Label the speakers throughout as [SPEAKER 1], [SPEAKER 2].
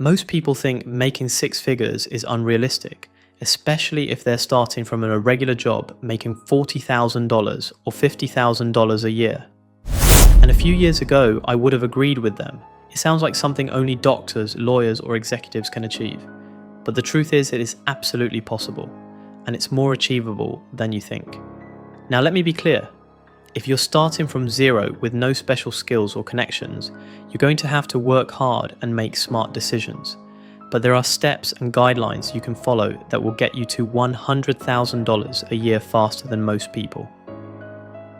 [SPEAKER 1] Most people think making six figures is unrealistic, especially if they're starting from an irregular job making $40,000 or $50,000 a year. And a few years ago, I would have agreed with them. It sounds like something only doctors, lawyers, or executives can achieve. But the truth is, it is absolutely possible, and it's more achievable than you think. Now, let me be clear. If you're starting from zero with no special skills or connections, you're going to have to work hard and make smart decisions. But there are steps and guidelines you can follow that will get you to $100,000 a year faster than most people.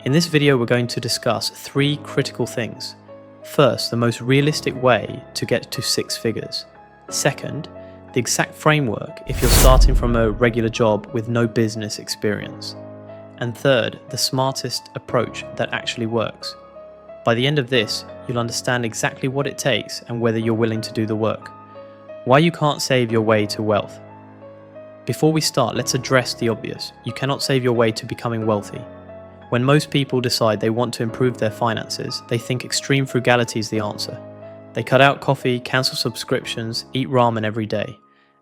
[SPEAKER 1] In this video, we're going to discuss three critical things. First, the most realistic way to get to six figures. Second, the exact framework if you're starting from a regular job with no business experience. And third, the smartest approach that actually works. By the end of this, you'll understand exactly what it takes and whether you're willing to do the work. Why you can't save your way to wealth. Before we start, let's address the obvious. You cannot save your way to becoming wealthy. When most people decide they want to improve their finances, they think extreme frugality is the answer. They cut out coffee, cancel subscriptions, eat ramen every day.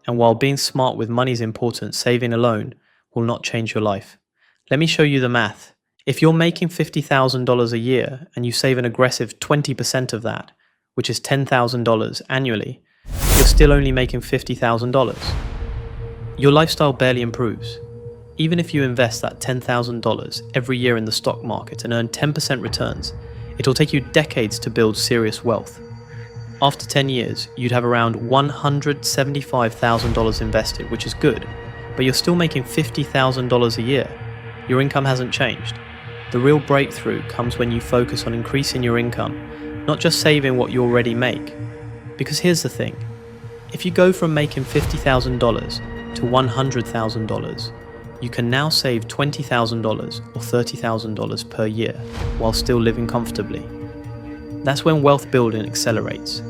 [SPEAKER 1] And while being smart with money is important, saving alone will not change your life. Let me show you the math. If you're making $50,000 a year and you save an aggressive 20% of that, which is $10,000 annually, you're still only making $50,000. Your lifestyle barely improves. Even if you invest that $10,000 every year in the stock market and earn 10% returns, it'll take you decades to build serious wealth. After 10 years, you'd have around $175,000 invested, which is good, but you're still making $50,000 a year. Your income hasn't changed. The real breakthrough comes when you focus on increasing your income, not just saving what you already make. Because here's the thing, if you go from making $50,000 to $100,000, you can now save $20,000 or $30,000 per year while still living comfortably. That's when wealth building accelerates.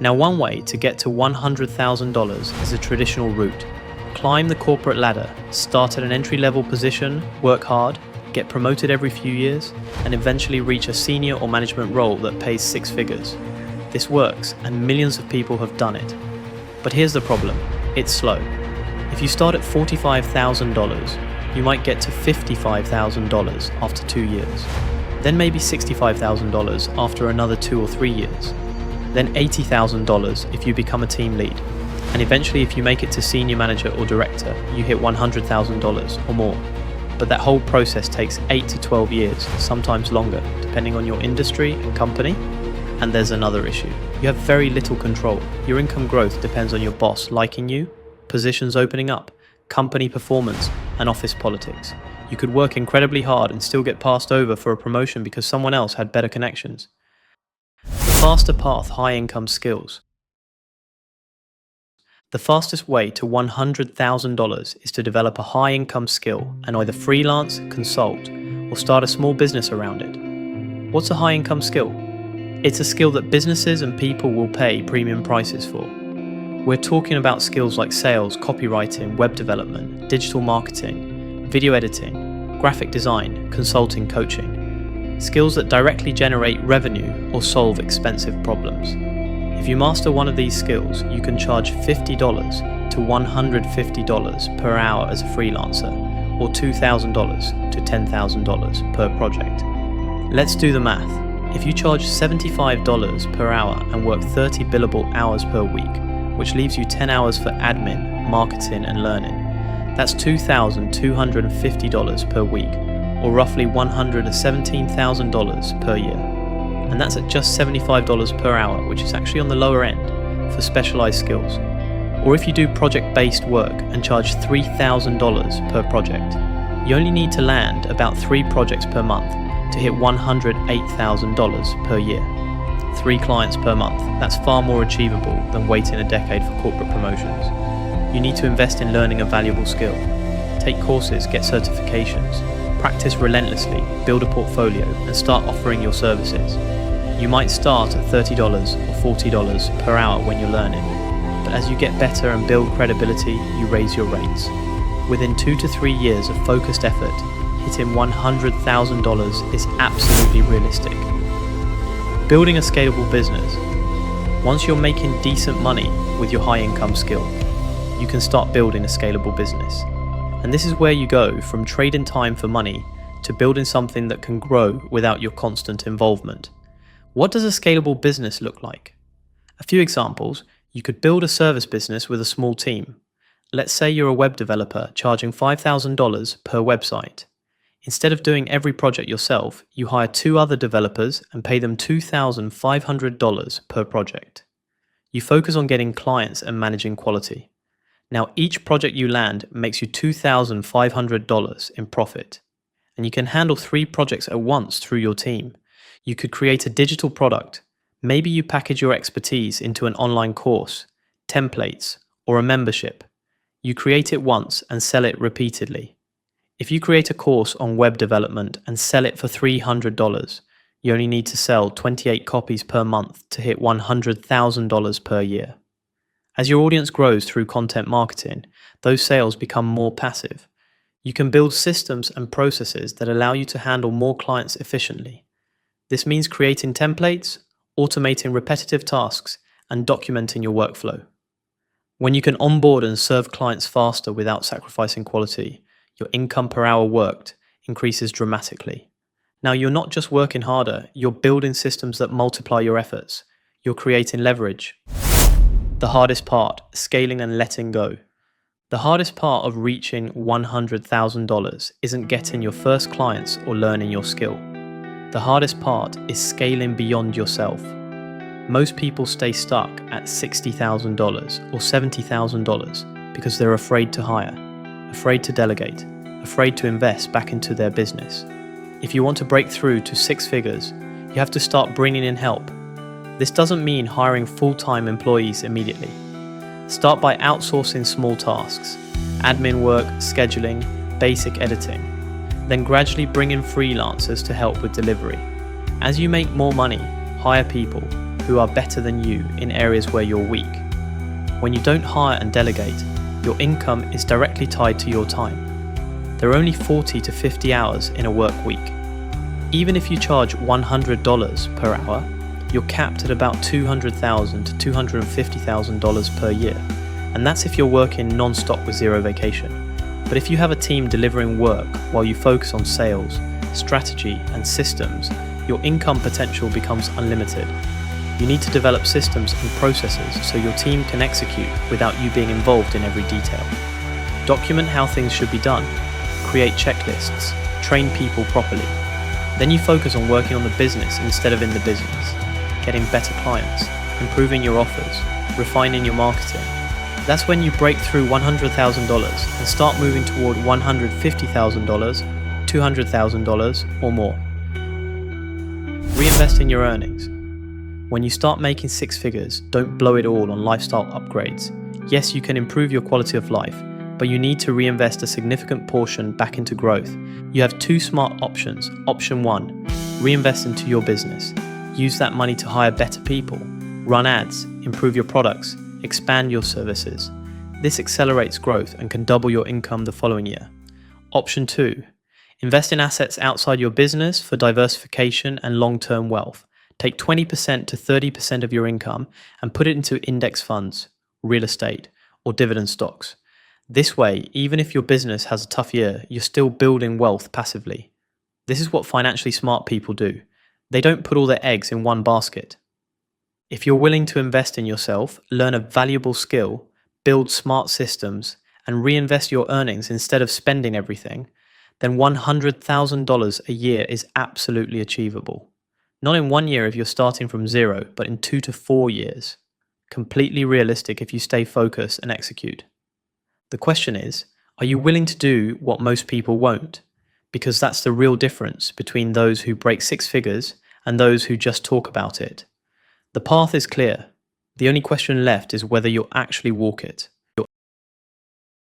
[SPEAKER 1] Now, one way to get to $100,000 is a traditional route. Climb the corporate ladder, start at an entry-level position, work hard, get promoted every few years, and eventually reach a senior or management role that pays six figures. This works, and millions of people have done it. But here's the problem, it's slow. If you start at $45,000, you might get to $55,000 after 2 years. Then maybe $65,000 after another 2 or 3 years. Then $80,000 if you become a team lead. And eventually, if you make it to senior manager or director, you hit $100,000 or more. But that whole process takes 8 to 12 years, sometimes longer, depending on your industry and company. And there's another issue. You have very little control. Your income growth depends on your boss liking you, positions opening up, company performance, and office politics. You could work incredibly hard and still get passed over for a promotion because someone else had better connections. The faster path, high income skills. The fastest way to $100,000 is to develop a high-income skill and either freelance, consult, or start a small business around it. What's a high-income skill? It's a skill that businesses and people will pay premium prices for. We're talking about skills like sales, copywriting, web development, digital marketing, video editing, graphic design, consulting, coaching. Skills that directly generate revenue or solve expensive problems. If you master one of these skills, you can charge $50 to $150 per hour as a freelancer, or $2,000 to $10,000 per project. Let's do the math. If you charge $75 per hour and work 30 billable hours per week, which leaves you 10 hours for admin, marketing, and learning, that's $2,250 per week, or roughly $117,000 per year. And that's at just $75 per hour, which is actually on the lower end for specialized skills. Or if you do project-based work and charge $3,000 per project, you only need to land about 3 projects per month to hit $108,000 per year. 3 clients per month, that's far more achievable than waiting a decade for corporate promotions. You need to invest in learning a valuable skill. Take courses, get certifications, practice relentlessly, build a portfolio, and start offering your services. You might start at $30 or $40 per hour when you're learning, but as you get better and build credibility, you raise your rates. Within 2 to 3 years of focused effort, hitting $100,000 is absolutely realistic. Building a scalable business. Once you're making decent money with your high income skill, you can start building a scalable business. And this is where you go from trading time for money to building something that can grow without your constant involvement. What does a scalable business look like? A few examples: you could build a service business with a small team. Let's say you're a web developer charging $5,000 per website. Instead of doing every project yourself, you hire 2 other developers and pay them $2,500 per project. You focus on getting clients and managing quality. Now, each project you land makes you $2,500 in profit, and you can handle 3 projects at once through your team. You could create a digital product. Maybe you package your expertise into an online course, templates, or a membership. You create it once and sell it repeatedly. If you create a course on web development and sell it for $300, you only need to sell 28 copies per month to hit $100,000 per year. As your audience grows through content marketing, those sales become more passive. You can build systems and processes that allow you to handle more clients efficiently. This means creating templates, automating repetitive tasks, and documenting your workflow. When you can onboard and serve clients faster without sacrificing quality, your income per hour worked increases dramatically. Now, you're not just working harder, you're building systems that multiply your efforts. You're creating leverage. The hardest part: scaling and letting go. The hardest part of reaching $100,000 isn't getting your first clients or learning your skill. The hardest part is scaling beyond yourself. Most people stay stuck at $60,000 or $70,000 because they're afraid to hire, afraid to delegate, afraid to invest back into their business. If you want to break through to 6 figures, you have to start bringing in help. This doesn't mean hiring full-time employees immediately. Start by outsourcing small tasks, admin work, scheduling, basic editing. Then gradually bring in freelancers to help with delivery. As you make more money, hire people who are better than you in areas where you're weak. When you don't hire and delegate, your income is directly tied to your time. There are only 40 to 50 hours in a work week. Even if you charge $100 per hour, you're capped at about $200,000 to $250,000 per year. And that's if you're working non-stop with 0 vacation. But if you have a team delivering work while you focus on sales, strategy, and systems, your income potential becomes unlimited. You need to develop systems and processes so your team can execute without you being involved in every detail. Document how things should be done. Create checklists. Train people properly. Then you focus on working on the business instead of in the business. Getting better clients, improving your offers, refining your marketing. That's when you break through $100,000 and start moving toward $150,000, $200,000 or more. Reinvest in your earnings. When you start making 6 figures, don't blow it all on lifestyle upgrades. Yes, you can improve your quality of life, but you need to reinvest a significant portion back into growth. You have 2 smart options. Option 1, reinvest into your business. Use that money to hire better people, run ads, improve your products, expand your services. This accelerates growth and can double your income the following year. Option 2, invest in assets outside your business for diversification and long-term wealth. Take 20% to 30% of your income and put it into index funds, real estate, or dividend stocks. This way, even if your business has a tough year, you're still building wealth passively. This is what financially smart people do. They don't put all their eggs in one basket. If you're willing to invest in yourself, learn a valuable skill, build smart systems, and reinvest your earnings instead of spending everything, then $100,000 a year is absolutely achievable. Not in 1 year if you're starting from 0, but in 2 to 4 years. Completely realistic if you stay focused and execute. The question is, are you willing to do what most people won't? Because that's the real difference between those who break 6 figures and those who just talk about it. The path is clear. The only question left is whether you'll actually walk it.